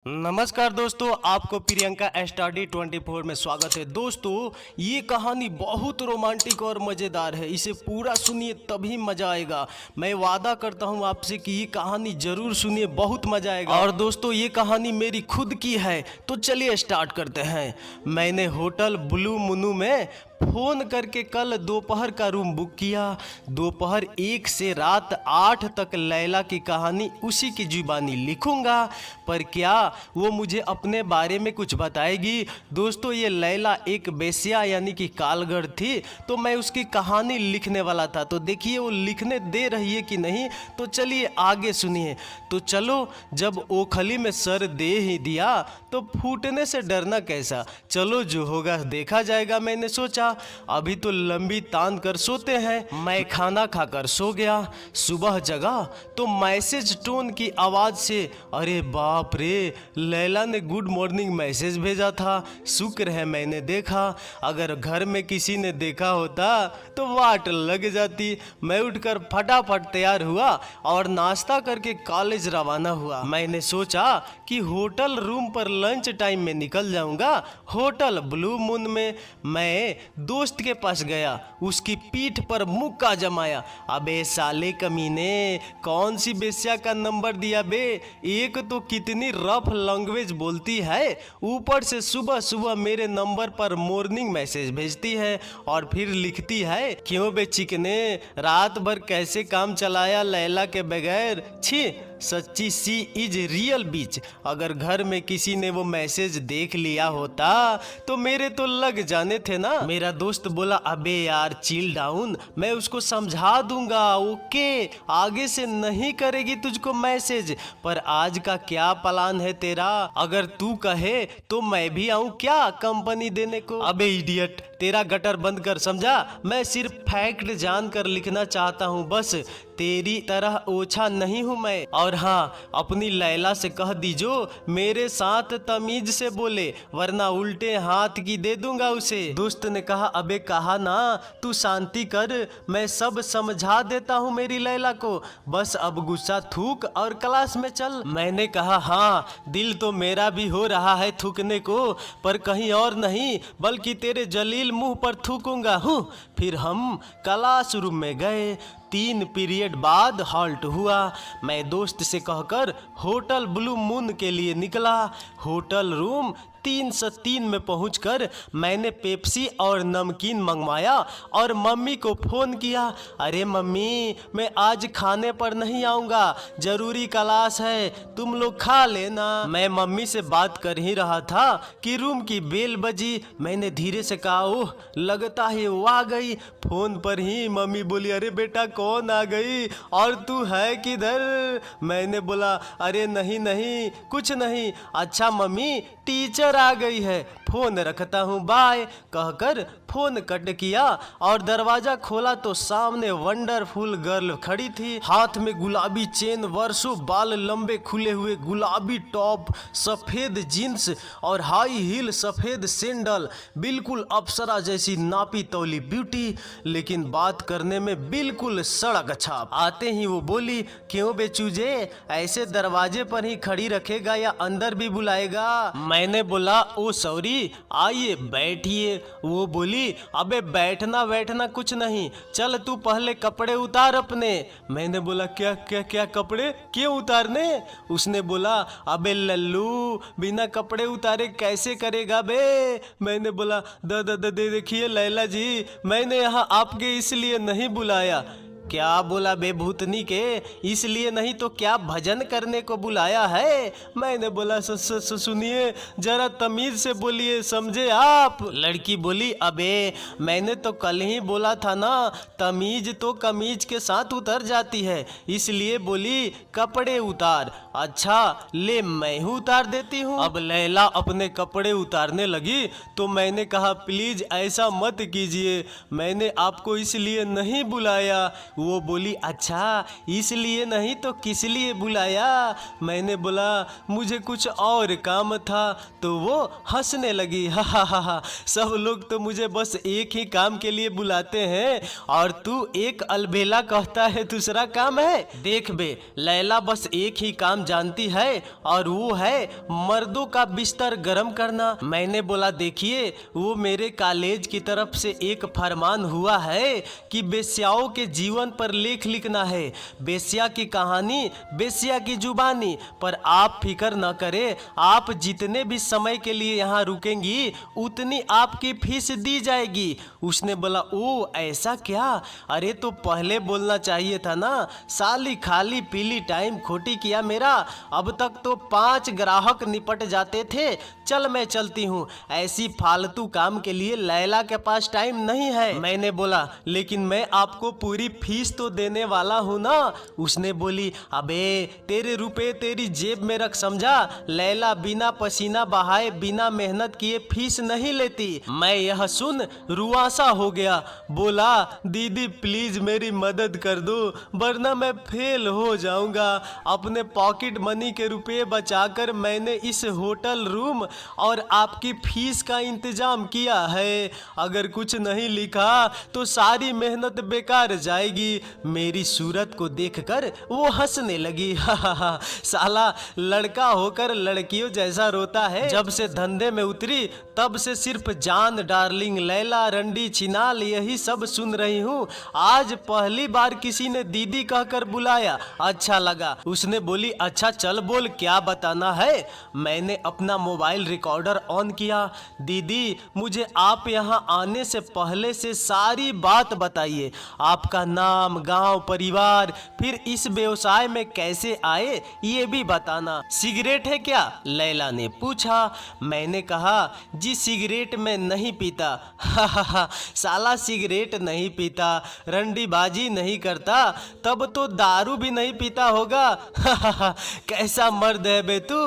नमस्कार दोस्तों, आपको प्रियंका स्टडी 24 में स्वागत है। दोस्तों, ये कहानी बहुत रोमांटिक और मज़ेदार है। इसे पूरा सुनिए तभी मज़ा आएगा। मैं वादा करता हूँ आपसे कि ये कहानी ज़रूर सुनिए, बहुत मज़ा आएगा। और दोस्तों, ये कहानी मेरी खुद की है, तो चलिए स्टार्ट करते हैं। मैंने होटल ब्लू मुनू में फ़ोन करके कल दोपहर का रूम बुक किया। दोपहर 1 से रात 8 तक लैला की कहानी उसी की जुबानी लिखूंगा। पर क्या वो मुझे अपने बारे में कुछ बताएगी? दोस्तों, ये लैला एक वेश्या यानी कि कालगढ़ थी, तो मैं उसकी कहानी लिखने वाला था। तो देखिए वो लिखने दे रही है कि नहीं, तो चलिए आगे सुनिए। तो चलो, जब ओखली में सर दे ही दिया तो फूटने से डरना कैसा, चलो जो होगा देखा जाएगा। मैंने सोचा अभी तो लंबी तान कर सोते हैं। मैं खाना खाकर सो गया। सुबह जगा तो मैसेज टोन की आवाज़ से, अरे बाप रे, लैला ने गुड मॉर्निंग मैसेज भेजा था। शुक्र है मैंने देखा, अगर घर में किसी ने देखा होता तो वाट लग जाती। मैं उठकर फटाफट तैयार हुआ और नाश्ता करके कॉलेज रवाना हुआ। मैंने सोचा कि होटल रूम पर लंच टाइम में निकल जाऊंगा। होटल ब्लू मून में मैं दोस्त के पास गया, उसकी पीठ पर मुक्का जमाया। अबे साले कमीने, कौन सी बेस्या का नंबर दिया बे? एक तो कितनी रफ लैंग्वेज बोलती है, ऊपर से सुबह सुबह मेरे नंबर पर मॉर्निंग मैसेज भेजती है और फिर लिखती है, क्यों बे चिकने, रात भर कैसे काम चलाया लैला के बगैर? छी, सच्ची सी इज रियल बीच। अगर घर में किसी ने वो मैसेज देख लिया होता तो मेरे तो लग जाने थे ना। मेरा दोस्त बोला, अबे यार चिल डाउन, मैं उसको समझा दूंगा, ओके, आगे से नहीं करेगी तुझको मैसेज। पर आज का क्या प्लान है तेरा? अगर तू कहे तो मैं भी आऊं क्या कंपनी देने को? अबे इडियट, तेरा गटर बंद कर, समझा? मैं सिर्फ फैक्ट जानकर लिखना चाहता हूँ, बस तेरी तरह ओछा नहीं हूँ मैं। और हाँ, अपनी लैला से कह दीजो मेरे साथ तमीज से बोले, वरना उल्टे हाथ की दे दूंगा उसे। दोस्त ने कहा, अबे कहा ना, तू शांति कर, मैं सब समझा देता हूँ मेरी लैला को, बस अब गुस्सा थूक और क्लास में चल। मैंने कहा, हाँ, दिल तो मेरा भी हो रहा है थूकने को, पर कहीं और नहीं बल्कि तेरे जलील मुंह पर थूकूंगा हूँ। फिर हम क्लासरूम में गए। 3 पीरियड बाद हॉल्ट हुआ। मैं दोस्त से कहकर होटल ब्लू मून के लिए निकला। होटल रूम 303 में पहुंचकर मैंने पेप्सी और नमकीन मंगवाया और मम्मी को फ़ोन किया। अरे मम्मी, मैं आज खाने पर नहीं आऊँगा, ज़रूरी क्लास है, तुम लोग खा लेना। मैं मम्मी से बात कर ही रहा था कि रूम की बेल बजी। मैंने धीरे से कहा, ओह, लगता है वो आ गई। फ़ोन पर ही मम्मी बोली, अरे बेटा कौन आ गई और तू है किधर? मैंने बोला, अरे नहीं नहीं, कुछ नहीं। अच्छा मम्मी, टीचर आ गई है, फोन रखता हूँ, बाय, कहकर फोन कट किया और दरवाजा खोला तो सामने वंडरफुल गर्ल खड़ी थी। हाथ में गुलाबी चेन, वर्षों बाल लंबे खुले हुए, गुलाबी टॉप, सफेद जीन्स और हाई हील सफेद सैंडल, बिल्कुल अप्सरा जैसी नापी तौली ब्यूटी, लेकिन बात करने में बिल्कुल सड़क छाप। आते ही वो बोली, क्यों बेचूजे, ऐसे दरवाजे पर ही खड़ी रखेगा या अंदर भी बुलाएगा? मैंने बोला, ओ सॉरी, आइए बैठिए। वो बोली, अबे बैठना बैठना कुछ नहीं, चल तू पहले कपड़े उतार अपने। मैंने बोला, क्या क्या क्या कपड़े, क्यों उतारने? उसने बोला, अबे लल्लू, बिना कपड़े उतारे कैसे करेगा बे? मैंने बोला, दे देखिए लैला जी, मैंने यहाँ आपके इसलिए नहीं बुलाया। क्या बोला बे भूतनी के, इसलिए नहीं तो क्या भजन करने को बुलाया है? मैंने बोला, सुनिए जरा तमीज से बोलिए, समझे आप? लड़की बोली, अबे मैंने तो कल ही बोला था ना, तमीज तो कमीज के साथ उतर जाती है, इसलिए बोली कपड़े उतार। अच्छा ले, मैं ही उतार देती हूँ। अब लैला अपने कपड़े उतारने लगी तो मैंने कहा, प्लीज ऐसा मत कीजिए, मैंने आपको इसलिए नहीं बुलाया। वो बोली, अच्छा इसलिए नहीं तो किस लिए बुलाया? मैंने बोला, मुझे कुछ और काम था। तो वो हंसने लगी, हा हा हा हा, सब लोग तो मुझे बस एक ही काम के लिए बुलाते हैं और तू एक अलबेला कहता है दूसरा काम है। देख बे लैला, बस एक ही काम काम जानती है और वो है मर्दों का बिस्तर गर्म करना। मैंने बोला देखिए, वो मेरे कॉलेज की तरफ से एक फरमान हुआ है कि बेश्याओं के जीवन पर लेख लिखना है, बेश्या की कहानी, बेश्या की जुबानी। पर आप फिक्र न करें, आप जितने भी समय के लिए यहाँ रुकेंगी उतनी आपकी फीस दी जाएगी। उसने बोला ओ ऐसा क्या? अरे तो पहले बोलना चाहिए था ना, साली खाली पीली टाइम खोटी किया मेरा। अब तक तो 5 ग्राहक निपट जाते थे। चल मैं चलती हूँ, ऐसी फालतू काम के लिए लैला के पास टाइम नहीं है। मैंने बोला लेकिन मैं आपको पूरी फीस तो देने वाला हूँ ना। उसने बोली अबे तेरे रुपए तेरी जेब में रख, समझा? लैला बिना पसीना बहाए बिना मेहनत किए फीस नहीं लेती। मैं यह सुन रुआसा हो गया। बोला दीदी प्लीज मेरी मदद कर दो वरना मैं फेल हो जाऊंगा। अपने पॉकेट मनी के रुपए बचाकर मैंने इस होटल रूम और आपकी फीस का इंतजाम किया है। अगर कुछ नहीं लिखा तो सारी मेहनत बेकार जाएगी। मेरी सूरत को देखकर वो हंसने लगी। साला लड़का होकर लड़कियों जैसा रोता है। जब से धंधे में उतरी तब से सिर्फ जान, डार्लिंग, लैला, रंडी, छिनाल यही सब सुन रही हूँ। आज पहली बार किसी ने दीदी कहकर बुलाया, अच्छा लगा। उसने बोली अच्छा चल बोल क्या बताना है। मैंने अपना मोबाइल रिकॉर्डर ऑन किया। दीदी मुझे आप यहाँ आने से पहले से सारी बात बताइए, आपका नाम, गांव, परिवार, फिर इस व्यवसाय में कैसे आए ये भी बताना। सिगरेट है क्या? लैला ने पूछा। मैंने कहा जी सिगरेट में नहीं पीता। साला सिगरेट नहीं पीता, रंडीबाजी नहीं करता, तब तो दारू भी नहीं पीता होगा। कैसा मर्द है बे तू।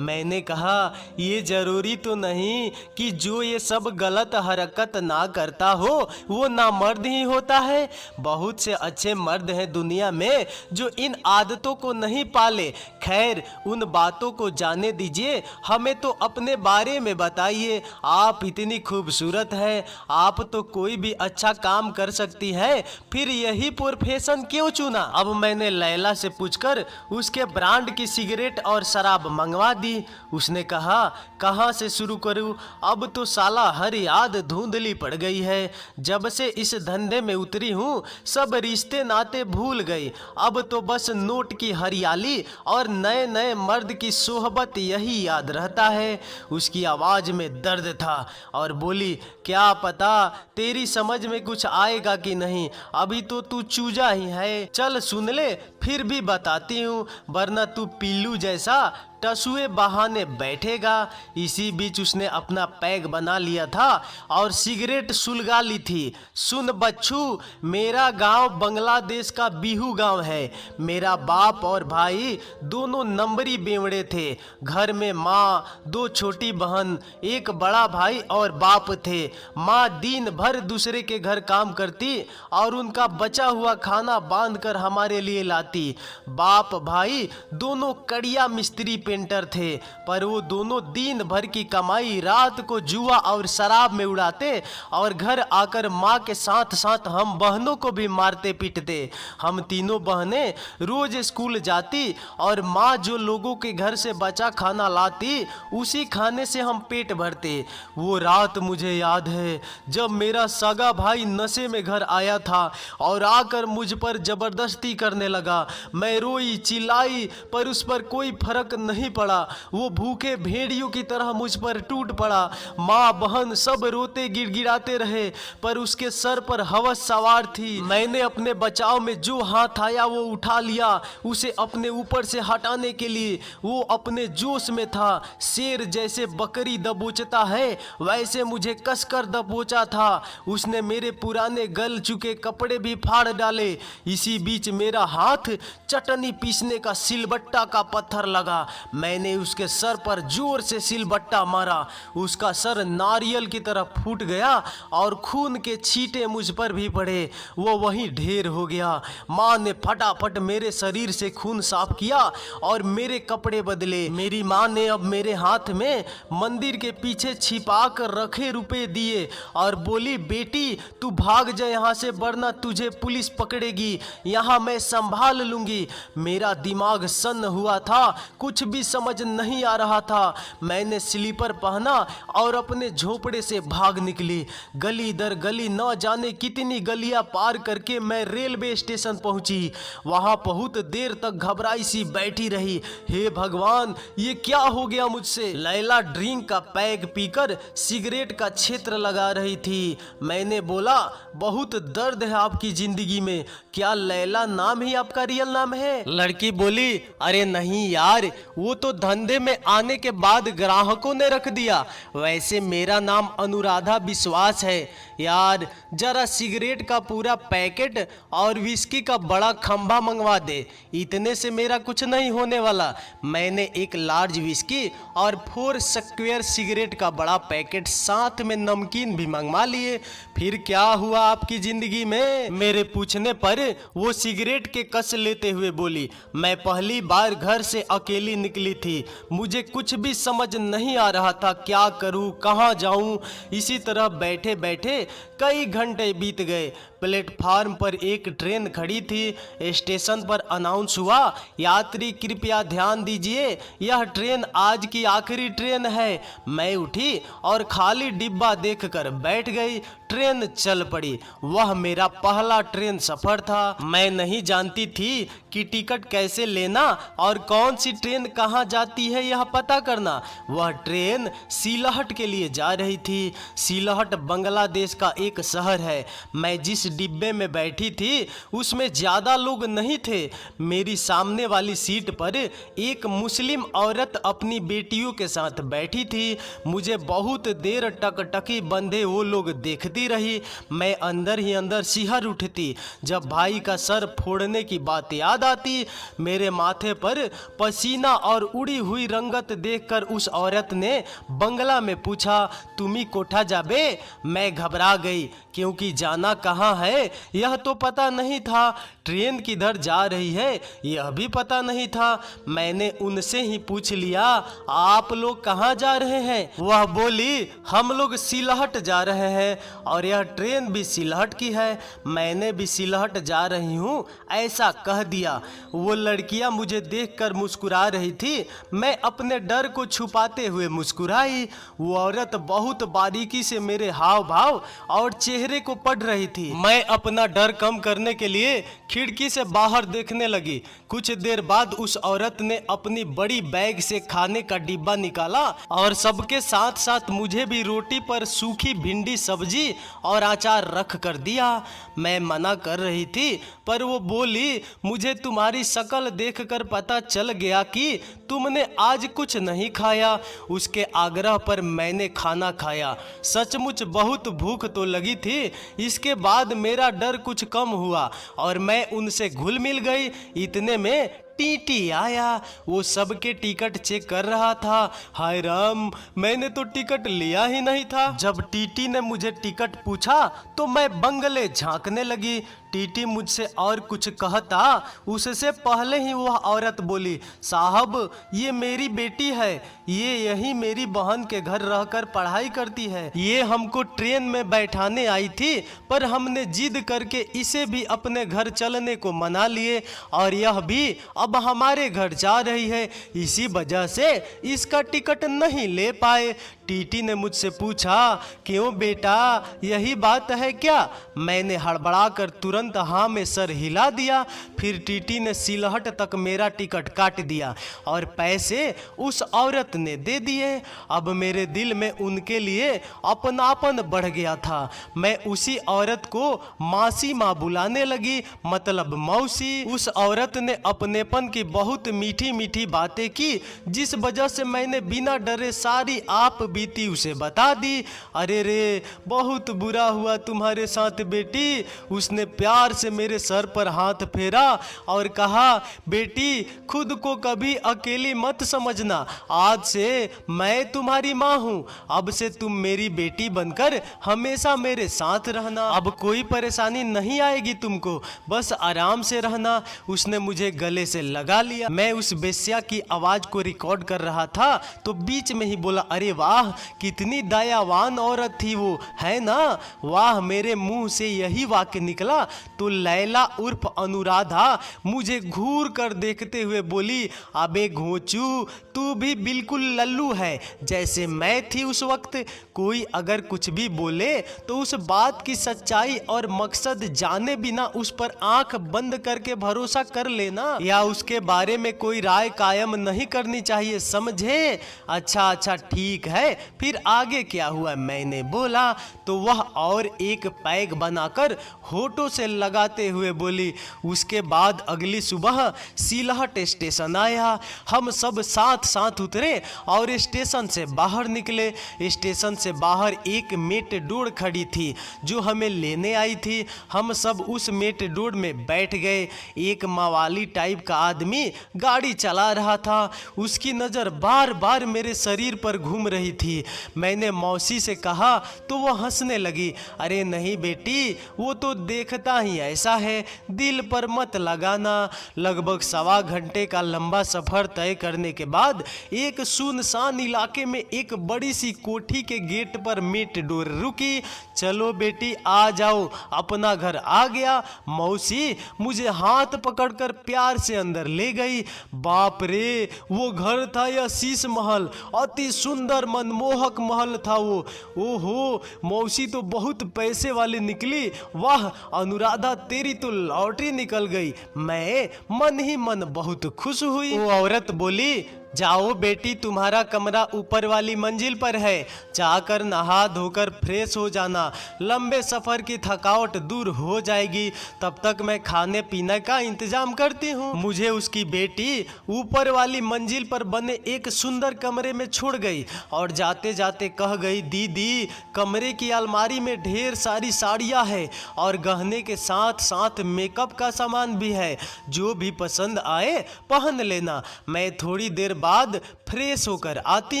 मैंने कहा ये जरूरी तो नहीं कि जो ये सब गलत हरकत ना करता हो वो ना मर्द ही होता है। बहुत से अच्छे मर्द हैं दुनिया में जो इन आदतों को नहीं पाले। खैर उन बातों को जाने दीजिए, हमें तो अपने बारे में बताइए। आप इतनी खूबसूरत है, आप तो कोई भी अच्छा काम कर सकती है, फिर यही प्रोफेशन क्यों चुना? अब मैंने लैला से पूछकर उसके ब्रांड की सिगरेट और शराब मंगवा दी। उसने कहा कहाँ से शुरू करूं? अब तो साला हर याद धुंधली पड़ गई है। जब से इस धंधे में उतरी हूँ सब रिश्ते नाते भूल गई। अब तो बस नोट की हरियाली और नए नए मर्द की सोहबत यही याद रहता है। उसकी आवाज में दर्द था और बोली क्या पता तेरी समझ में कुछ आएगा कि नहीं, अभी तो तू चूजा ही है। चल सुन ले फिर भी बताती हूँ, वरना तू पिल्लू जैसा टसुए बहाने बैठेगा। इसी बीच उसने अपना पैग बना लिया था और सिगरेट सुलगा ली थी। सुन बच्चू, मेरा गांव बांग्लादेश का बिहू गांव है। मेरा बाप और भाई दोनों नंबरी बेवड़े थे। घर में माँ, 2 छोटी बहन, एक बड़ा भाई और बाप थे। माँ दिन भर दूसरे के घर काम करती और उनका बचा हुआ खाना बांधकर हमारे लिए लाती। बाप भाई दोनों कड़िया मिस्त्री पेंटर थे, पर वो दोनों दिन भर की कमाई रात को जुआ और शराब में उड़ाते और घर आकर माँ के साथ साथ हम बहनों को भी मारते पीटते। हम तीनों बहनें रोज स्कूल जाती और माँ जो लोगों के घर से बचा खाना लाती उसी खाने से हम पेट भरते। वो रात मुझे याद है जब मेरा सगा भाई नशे में घर आया था और आकर मुझ पर जबरदस्ती करने लगा। मैं रोई चिल्लाई पर उस पर कोई फर्क नहीं पड़ा। वो भूखे भेड़ियों की तरह मुझ पर टूट पड़ा। माँ बहन सब रोते गिड़गिड़ाते रहे पर उसके सर पर हवस सवार थी। मैंने अपने बचाव में जो हाथ आया वो उठा लिया उसे अपने ऊपर से हटाने के लिए। वो अपने जोश में था। शेर जैसे बकरी दबोचता है वैसे मुझे कसकर दबोचा था। उसने मेरे पुराने गल चुके कपड़े भी फाड़ डाले। इसी बीच मेरा हाथ चटनी पीसने का सिलबट्टा का पत्थर लगा। मैंने उसके सर पर जोर से सिलबट्टा मारा। उसका सर नारियल की तरह फूट गया और खून के छींटे मुझ पर भी पड़े। वो वहीं ढेर हो गया। माँ ने फटाफट मेरे शरीर से खून साफ किया और मेरे कपड़े बदले। मेरी माँ ने अब मेरे हाथ में मंदिर के पीछे छिपा कर रखे रुपए दिए और बोली, बेटी तू भाग जा यहाँ से, वरना तुझे पुलिस पकड़ेगी। यहाँ मैं संभाल लूंगी। मेरा दिमाग सन्न हुआ था, कुछ भी समझ नहीं आ रहा था। मैंने स्लीपर पहना और अपने झोपड़े से भाग निकली। गली दर गली न जाने कितनी गलियां पार करके मैं रेलवे स्टेशन पहुंची। वहां बहुत देर तक घबराई सी बैठी रही। हे भगवान, ये क्या हो गया मुझसे। लैला ड्रिंक का पैक पीकर सिगरेट का क्षेत्र लगा रही थी। मैंने बोला, बहुत दर्द है आपकी जिंदगी में, क्या लैला नाम ही आपका रियल नाम है? लड़की बोली, अरे नहीं यार, वो तो धंधे में आने के बाद ग्राहकों ने रख दिया। वैसे मेरा नाम अनुराधा विश्वास है। यार जरा सिगरेट का पूरा पैकेट और विस्की का बड़ा खंभा मंगवा दे, इतने से मेरा कुछ नहीं होने वाला। मैंने एक लार्ज विस्की और 4 स्क्वायर सिगरेट का बड़ा पैकेट, साथ में नमकीन भी मंगवा लिए। फिर क्या हुआ आपकी जिंदगी में? मेरे पूछने पर वो सिगरेट के कस लेते हुए बोली, मैं पहली बार घर से अकेली निकली थी। मुझे कुछ भी समझ नहीं आ रहा था, क्या करूं, कहां जाऊं। इसी तरह बैठे बैठे कई घंटे बीत गए। प्लेटफार्म पर एक ट्रेन खड़ी थी। स्टेशन पर अनाउंस हुआ, यात्री कृपया ध्यान दीजिए, यह ट्रेन आज की आखिरी ट्रेन है। मैं उठी और खाली डिब्बा देखकर बैठ गई। ट्रेन चल पड़ी। वह मेरा पहला ट्रेन सफर था। मैं नहीं जानती थी कि टिकट कैसे लेना और कौन सी ट्रेन कहाँ जाती है यह पता करना। वह ट्रेन सीलहट के लिए जा रही थी। सीलहट बांग्लादेश का एक शहर है। मैं जिस डिब्बे में बैठी थी उसमें ज़्यादा लोग नहीं थे। मेरी सामने वाली सीट पर एक मुस्लिम औरत अपनी बेटियों के साथ बैठी थी। मुझे बहुत देर टकटकी बंधे वो लोग देखती रही। मैं अंदर ही अंदर सिहर उठती जब भाई का सर फोड़ने की बात याद आती। मेरे माथे पर पसीना और उड़ी हुई रंगत देखकर उस औरत ने बंगला में पूछा, तुम्ही कोठा जाबे? मैं घबरा गई क्योंकि जाना कहाँ है यह तो पता नहीं था। ट्रेन किधर जा रही है यह भी पता नहीं था। मैंने उनसे ही पूछ लिया, आप लोग कहाँ जा रहे हैं? वह बोली, हम लोग सीलहट जा रहे हैं और यह ट्रेन भी सीलहट की है। मैंने भी सीलहट जा रही हूँ ऐसा कह दिया। वो लड़कियाँ मुझे देखकर मुस्कुरा रही थी। मैं अपने डर को छुपाते हुए मुस्कुराई। वो औरत बहुत बारीकी से मेरे हाव भाव और चेहरे को पढ़ रही थी। मैं अपना डर कम करने के लिए खिड़की से बाहर देखने लगी। कुछ देर बाद उस औरत ने अपनी बड़ी बैग से खाने का डिब्बा निकाला और सबके साथ साथ मुझे भी रोटी पर सूखी भिंडी सब्जी और अचार रख कर दिया। मैं मना कर रही थी पर वो बोली, मुझे तुम्हारी शक्ल देखकर पता चल गया कि तुमने आज कुछ नहीं खाया। उसके आग्रह पर मैंने खाना खाया। सचमुच बहुत भूख तो लगी थी। इसके बाद मेरा डर कुछ कम हुआ और मैं उनसे घुल मिल गई। इतने में टीटी आया। वो सबके टिकट चेक कर रहा था। हाय राम, मैंने तो टिकट लिया ही नहीं था। जब टीटी ने मुझे टिकट पूछा तो मैं बंगले झांकने लगी। टीटी मुझसे और कुछ कहता उससे पहले ही वह औरत बोली, साहब ये मेरी बेटी है, ये यही मेरी बहन के घर रहकर पढ़ाई करती है। ये हमको ट्रेन में बैठाने आई थी पर हमने जिद करके इसे भी अपने घर चलने को मना लिए और यह भी अब हमारे घर जा रही है। इसी वजह से इसका टिकट नहीं ले पाए। टीटी ने मुझसे पूछा, क्यों बेटा यही बात है क्या? मैंने हड़बड़ाकर तुरंत हाँ में सर हिला दिया। फिर टीटी ने सीलहट तक मेरा टिकट काट दिया और पैसे उस औरत ने दे दिए। अब मेरे दिल में उनके लिए अपनापन बढ़ गया था। मैं उसी औरत को मासी माँ बुलाने लगी, मतलब मौसी। उस औरत ने अपनेपन की बहुत मीठी मीठी बातें की जिस वजह से मैंने बिना डरे सारी आप बीती उसे बता दी। अरे रे बहुत बुरा हुआ तुम्हारे साथ बेटी, उसने प्यार प्यार से मेरे सर पर हाथ फेरा और कहा, बेटी खुद को कभी अकेली मत समझना, आज से मैं तुम्हारी माँ हूँ, अब से तुम मेरी बेटी बनकर हमेशा मेरे साथ रहना, अब कोई परेशानी नहीं आएगी तुमको, बस आराम से रहना। उसने मुझे गले से लगा लिया। मैं उस बेश्या की आवाज को रिकॉर्ड कर रहा था तो बीच में ही बोला, अरे वाह कितनी दयावान औरत थी वो, है ना? वाह, मेरे मुंह से यही वाक्य निकला तो लैला उर्फ अनुराधा मुझे घूर कर देखते हुए बोली, अबे घोंचू तू भी बिल्कुल लल्लू है जैसे मैं थी उस वक्त। कोई अगर कुछ भी बोले तो उस बात की सच्चाई और मकसद जाने बिना उस पर आंख बंद करके भरोसा कर लेना, या उसके बारे में कोई राय कायम नहीं करनी चाहिए, समझे? अच्छा ठीक है, फिर आगे क्या हुआ? मैंने बोला तो वह और एक पैग बनाकर होठों से लगाते हुए बोली। उसके बाद अगली सुबह सीलहट स्टेशन आया, हम सब साथ साथ उतरे और स्टेशन से बाहर निकले। स्टेशन से बाहर एक मेटडोर खड़ी थी जो हमें लेने आई थी। हम सब उस मेटडोर में बैठ गए। एक मवाली टाइप का आदमी गाड़ी चला रहा था। उसकी नज़र बार बार मेरे शरीर पर घूम रही थी। मैंने मौसी से कहा तो वह हंसने लगी, अरे नहीं बेटी, वो तो देखता ही ऐसा है, दिल पर मत लगाना। लगभग 1.25 घंटे का लंबा सफर तय करने के बाद एक सुनसान इलाके में एक बड़ी सी कोठी के गेट पर मेटडोर रुकी। चलो बेटी आ जाओ, अपना घर आ गया। मौसी मुझे हाथ पकड़कर प्यार से अंदर ले गई। बाप रे, वो घर था या शीश महल, अति सुंदर मनमोहक महल था वो। ओहो, मौसी तो बहुत पैसे वाली निकली। वाह अनुराधा, तेरी तो लॉटरी निकल गई। मैं मन ही मन बहुत खुश हुई। वो औरत बोली, जाओ बेटी, तुम्हारा कमरा ऊपर वाली मंजिल पर है, जाकर नहा धोकर फ्रेश हो जाना, लंबे सफर की थकावट दूर हो जाएगी। तब तक मैं खाने पीने का इंतजाम करती हूँ। मुझे उसकी बेटी ऊपर वाली मंजिल पर बने एक सुंदर कमरे में छोड़ गई और जाते जाते कह गई, दीदी कमरे की अलमारी में ढेर सारी साड़ियाँ हैं और गहने के साथ साथ मेकअप का सामान भी है, जो भी पसंद आए पहन लेना, मैं थोड़ी देर बाद फ्रेश होकर आती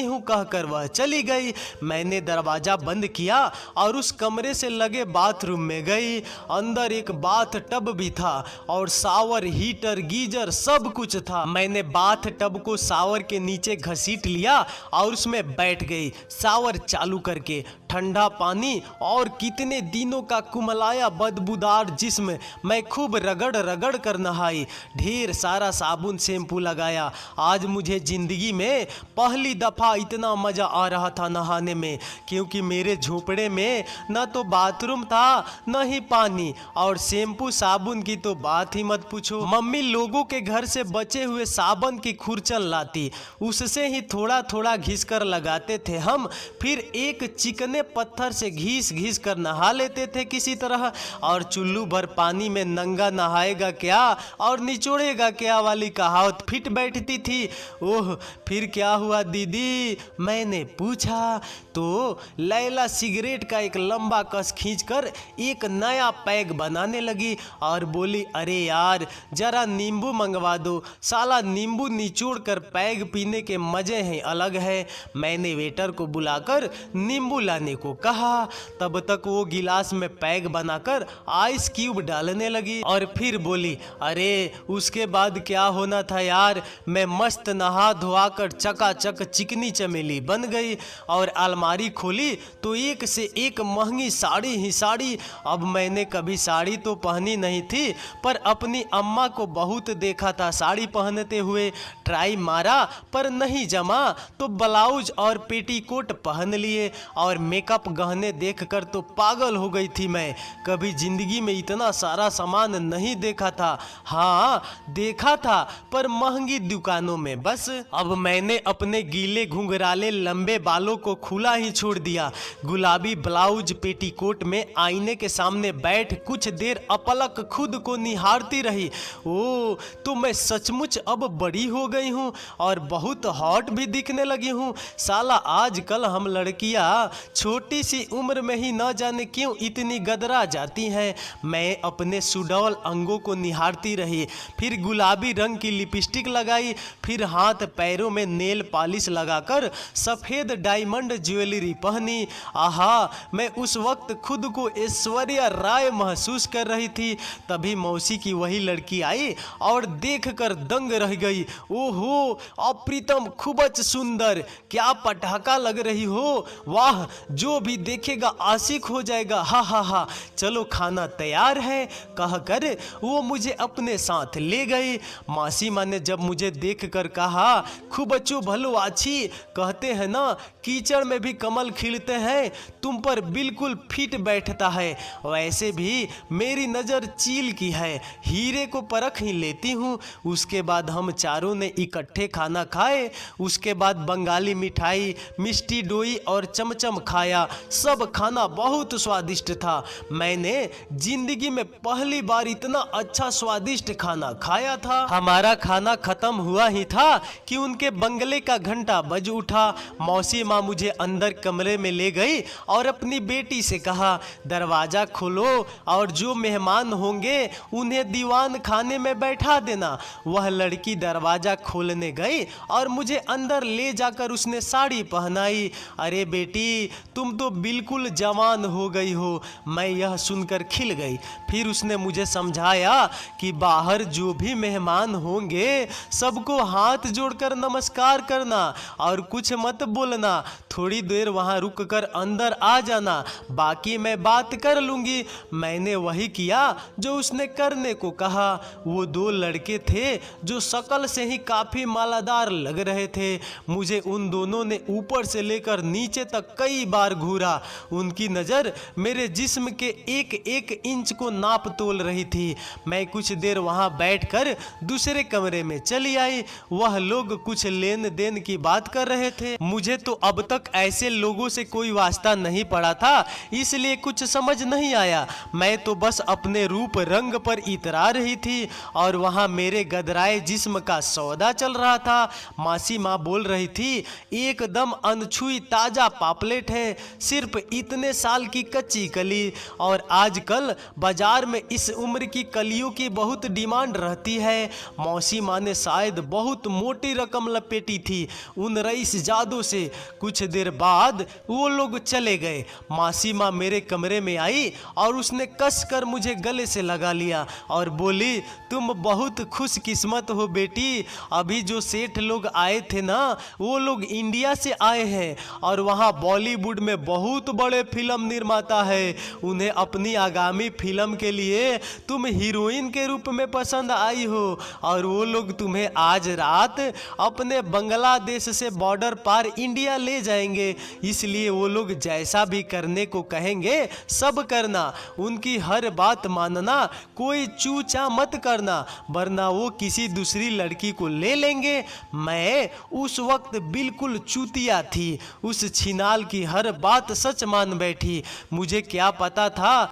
हूँ, कहकर वह चली गई। मैंने दरवाजा बंद किया और उस कमरे से लगे बाथरूम में गई। अंदर एक बाथ टब भी था और शावर, हीटर, गीजर सब कुछ था। मैंने बाथ टब को शावर के नीचे घसीट लिया और उसमें बैठ गई। शावर चालू करके ठंडा पानी और कितने दिनों का कुमलाया बदबूदार जिस्म मैं खूब रगड़ रगड़ कर नहाई। ढेर सारा साबुन शैम्पू लगाया। आज मुझे जिंदगी में पहली दफा इतना मजा आ रहा था नहाने में, क्योंकि मेरे झोपड़े में न तो बाथरूम था न ही पानी, और शैम्पू साबुन की तो बात ही मत पूछो। मम्मी लोगों के घर से बचे हुए साबुन की खुरचन लाती, उससे ही थोड़ा थोड़ा घिस कर लगाते थे हम, फिर एक चिकने पत्थर से घिस घिस कर नहा लेते थे किसी तरह। और चुल्लू भर पानी में नंगा नहाएगा क्या और निचोड़ेगा क्या वाली कहावत फिट बैठती थी। ओह, फिर क्या हुआ दीदी, मैंने पूछा तो लैला सिगरेट का एक लंबा कस खींचकर एक नया पैग बनाने लगी और बोली, अरे यार जरा नींबू मंगवा दो, साला नींबू निचोड़ कर पैग पीने के मजे हैं अलग है। मैंने वेटर को बुलाकर नींबू लाने को कहा। तब तक वो गिलास में पैग बनाकर आइस क्यूब डालने लगी और फिर बोली, अरे उसके बाद क्या होना था यार, मैं मस्त नहा धोआकर चकाचक चिकनी चमेली बन गई और अलमारी खोली तो एक से एक महंगी साड़ी ही साड़ी। अब मैंने कभी साड़ी तो पहनी नहीं थी, पर अपनी अम्मा को बहुत देखा था साड़ी पहनते हुए। ट्राई मारा पर नहीं जमा तो ब्लाउज और पेटीकोट पहन लिए और मेकअप गहने देखकर तो पागल हो गई थी मैं। कभी जिंदगी में इतना सारा सामान नहीं देखा था। हाँ देखा था, पर महंगी दुकानों में बस। अब मैंने अपने गीले घुंघराले लंबे बालों को खुला ही छोड़ दिया। गुलाबी ब्लाउज पेटीकोट में आईने के सामने बैठ कुछ देर अपलक खुद को निहारती रही। ओ, तो मैं सचमुच अब बड़ी हो गई हूँ और बहुत हॉट भी दिखने लगी हूँ। साला आजकल हम लड़कियाँ छोटी सी उम्र में ही न जाने क्यों इतनी गदरा जाती हैं। मैं अपने सुडौल अंगों को निहारती रही, फिर गुलाबी रंग की लिपस्टिक लगाई, फिर हाथ पैरों में नेल पॉलिश लगाकर सफ़ेद डायमंड ज्वेलरी पहनी। आहा, मैं उस वक्त खुद को ऐश्वर्या राय महसूस कर रही थी। तभी मौसी की वही लड़की आई और देखकर दंग रह गई। ओहो अप्रीतम, खूबच सुंदर, क्या पटाखा लग रही हो, वाह, जो भी देखेगा आशिक हो जाएगा, हा हा हा। चलो खाना तैयार है, कहकर वो मुझे अपने साथ ले गई। मासी माँ ने जब मुझे देखकर कहा, खूबचो भलो आछी, कहते हैं ना कीचड़ में भी कमल खिलते हैं, तुम पर बिल्कुल फिट बैठता है। वैसे भी मेरी नज़र चील की है, हीरे को परख ही लेती हूँ। उसके बाद हम चारों ने इकट्ठे खाना खाए। उसके बाद बंगाली मिठाई, मिष्टी दोई और चमचम खाया। सब खाना बहुत स्वादिष्ट था। मैंने जिंदगी में पहली बार इतना अच्छा स्वादिष्ट खाना खाया था। हमारा खाना खत्म हुआ ही था कि उनके बंगले का घंटा बज उठा। मौसी माँ मुझे अंदर कमरे में ले गई और अपनी बेटी से कहा, दरवाजा खोलो और जो मेहमान होंगे उन्हें दीवान खाने में बैठा देना। वह लड़की दरवाजा खोलने गई और मुझे अंदर ले जाकर उसने साड़ी पहनाई। अरे बेटी, तुम तो बिल्कुल जवान हो गई हो। मैं यह सुनकर खिल गई। फिर उसने मुझे समझाया कि बाहर जो भी मेहमान होंगे सबको हाथ जोड़कर नमस्कार करना और कुछ मत बोलना। थोड़ी देर वहां रुककर अंदर आ जाना, बाकी मैं बात कर लूंगी। मैंने वही किया जो उसने करने को कहा। वो दो लड़के थे जो शकल से ही काफी मालादार लग रहे थे। मुझे उन दोनों ने ऊपर से लेकर नीचे तक कई बार घूरा। उनकी नज़र मेरे जिस्म के एक एक इंच को नाप तोल रही थी। मैं कुछ देर वहां बैठकर दूसरे कमरे में चली आई। वह लोग कुछ लेन देन की बात कर रहे थे। मुझे तो अब तक ऐसे लोगों से कोई वास्ता नहीं पड़ा था, इसलिए कुछ समझ नहीं आया। मैं तो बस अपने रूप रंग पर इतरा रही थी और वहां मेरे गदराए जिस्म का सौदा चल रहा था। मासी माँ बोल रही थी, एकदम अनछुई ताजा पापलेट है, सिर्फ इतने साल की कच्ची कली। और आजकल बाजार में इस उम्र की कलियों की बहुत डिमांड रहती है। मौसी माँ ने शायद बहुत मोटी रकम लपेटी थी उन रईस जादों से। कुछ देर बाद वो लोग चले गए। मासी माँ मेरे कमरे में आई और उसने कस कर मुझे गले से लगा लिया और बोली, तुम बहुत खुशकिस्मत हो बेटी। अभी जो सेठ लोग आए थे ना, वो लोग इंडिया से आए हैं और वहाँ बॉलीवुड में बहुत बड़े फिल्म निर्माता है। उन्हें अपनी आगामी फिल्म के लिए तुम हीरोइन के रूप में पसंद आई हो और वो लोग तुम्हें आज रात अपने बांग्लादेश से बॉर्डर पार इंडिया ले जाएंगे। इसलिए वो लोग जैसा भी करने को कहेंगे सब करना, उनकी हर बात मानना, कोई चूचा मत करना, वरना वो किसी दूसरी लड़की को ले लेंगे। मैं उस वक्त बिल्कुल चूतिया थी, उस छिनाल की हर बात सच मान बैठी। मुझे क्या पता था